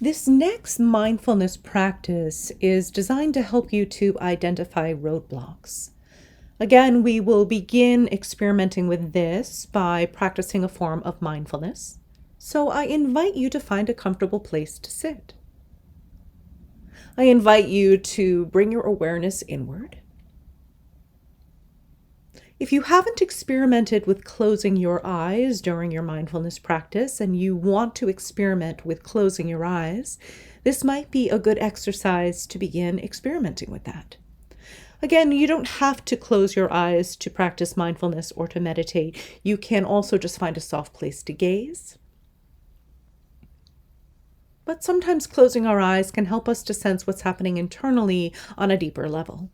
This next mindfulness practice is designed to help you to identify roadblocks. Again, we will begin experimenting with this by practicing a form of mindfulness. So I invite you to find a comfortable place to sit. I invite you to bring your awareness inward. If you haven't experimented with closing your eyes during your mindfulness practice and you want to experiment with closing your eyes, this might be a good exercise to begin experimenting with that. Again, you don't have to close your eyes to practice mindfulness or to meditate. You can also just find a soft place to gaze. But sometimes closing our eyes can help us to sense what's happening internally on a deeper level.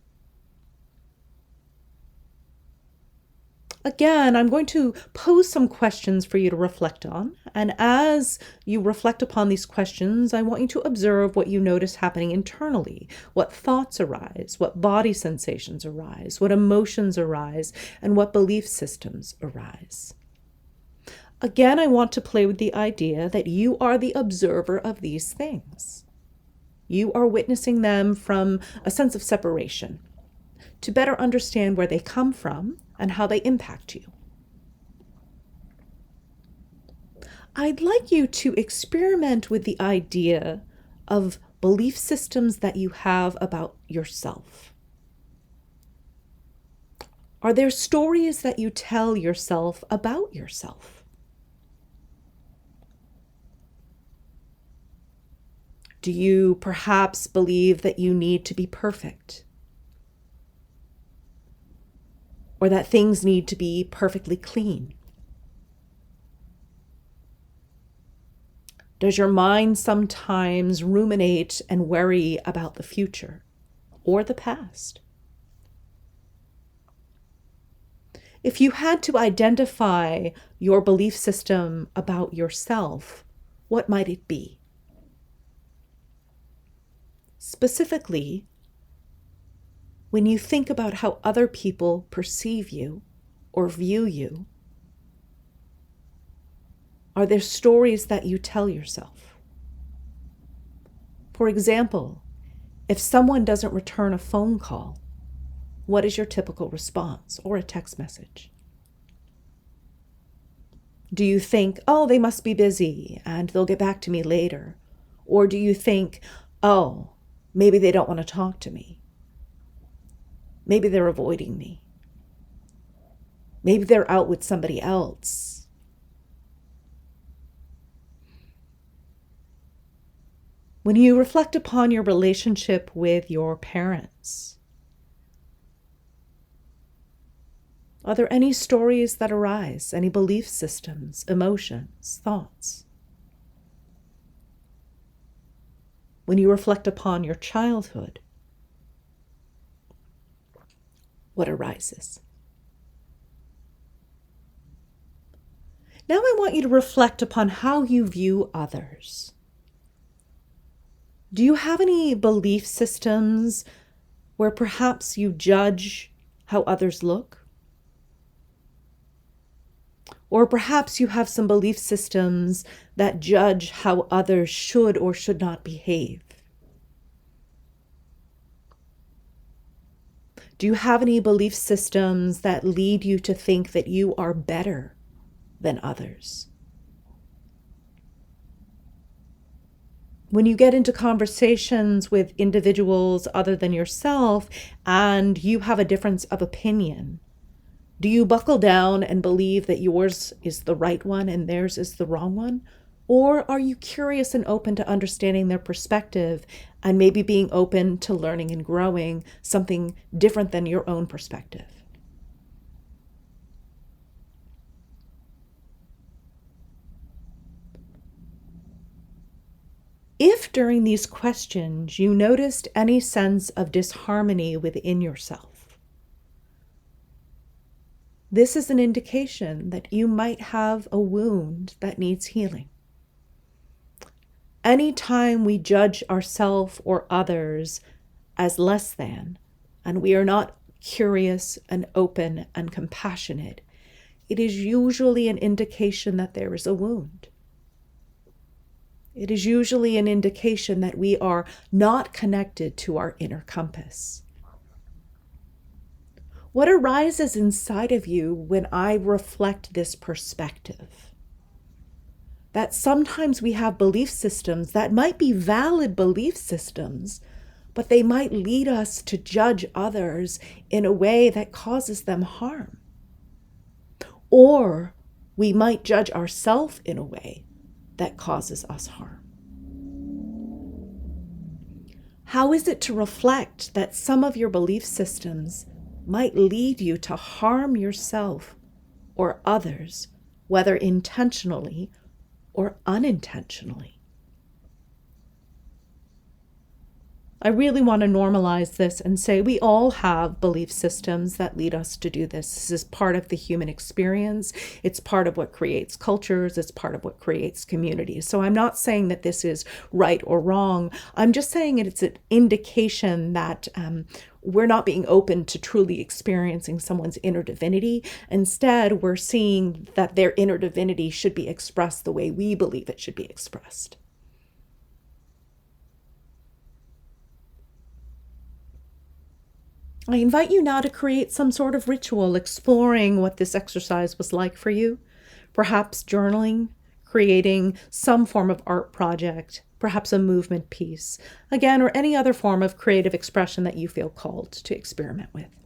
Again, I'm going to pose some questions for you to reflect on. And as you reflect upon these questions, I want you to observe what you notice happening internally, what thoughts arise, what body sensations arise, what emotions arise, and what belief systems arise. Again, I want to play with the idea that you are the observer of these things. You are witnessing them from a sense of separation, to better understand where they come from and how they impact you. I'd like you to experiment with the idea of belief systems that you have about yourself. Are there stories that you tell yourself about yourself? Do you perhaps believe that you need to be perfect? Or that things need to be perfectly clean? Does your mind sometimes ruminate and worry about the future or the past? If you had to identify your belief system about yourself, what might it be? Specifically, when you think about how other people perceive you or view you, are there stories that you tell yourself? For example, if someone doesn't return a phone call, what is your typical response, or a text message? Do you think, oh, they must be busy and they'll get back to me later? Or do you think, oh, maybe they don't want to talk to me? Maybe they're avoiding me. Maybe they're out with somebody else. When you reflect upon your relationship with your parents, are there any stories that arise, any belief systems, emotions, thoughts? When you reflect upon your childhood, what arises? Now I want you to reflect upon how you view others. Do you have any belief systems where perhaps you judge how others look? Or perhaps you have some belief systems that judge how others should or should not behave. Do you have any belief systems that lead you to think that you are better than others? When you get into conversations with individuals other than yourself and you have a difference of opinion, do you buckle down and believe that yours is the right one and theirs is the wrong one? Or are you curious and open to understanding their perspective and maybe being open to learning and growing something different than your own perspective? If during these questions you noticed any sense of disharmony within yourself, this is an indication that you might have a wound that needs healing. Anytime we judge ourselves or others as less than, and we are not curious and open and compassionate, it is usually an indication that there is a wound. It is usually an indication that we are not connected to our inner compass. What arises inside of you when I reflect this perspective? That sometimes we have belief systems that might be valid belief systems, but they might lead us to judge others in a way that causes them harm. Or we might judge ourselves in a way that causes us harm. How is it to reflect that some of your belief systems might lead you to harm yourself or others, whether intentionally or unintentionally? I really want to normalize this and say we all have belief systems that lead us to do this. This is part of the human experience. It's part of what creates cultures. It's part of what creates communities. So I'm not saying that this is right or wrong. I'm just saying it's an indication that we're not being open to truly experiencing someone's inner divinity. Instead, we're seeing that their inner divinity should be expressed the way we believe it should be expressed. I invite you now to create some sort of ritual exploring what this exercise was like for you. Perhaps journaling, creating some form of art project, perhaps a movement piece, again, or any other form of creative expression that you feel called to experiment with.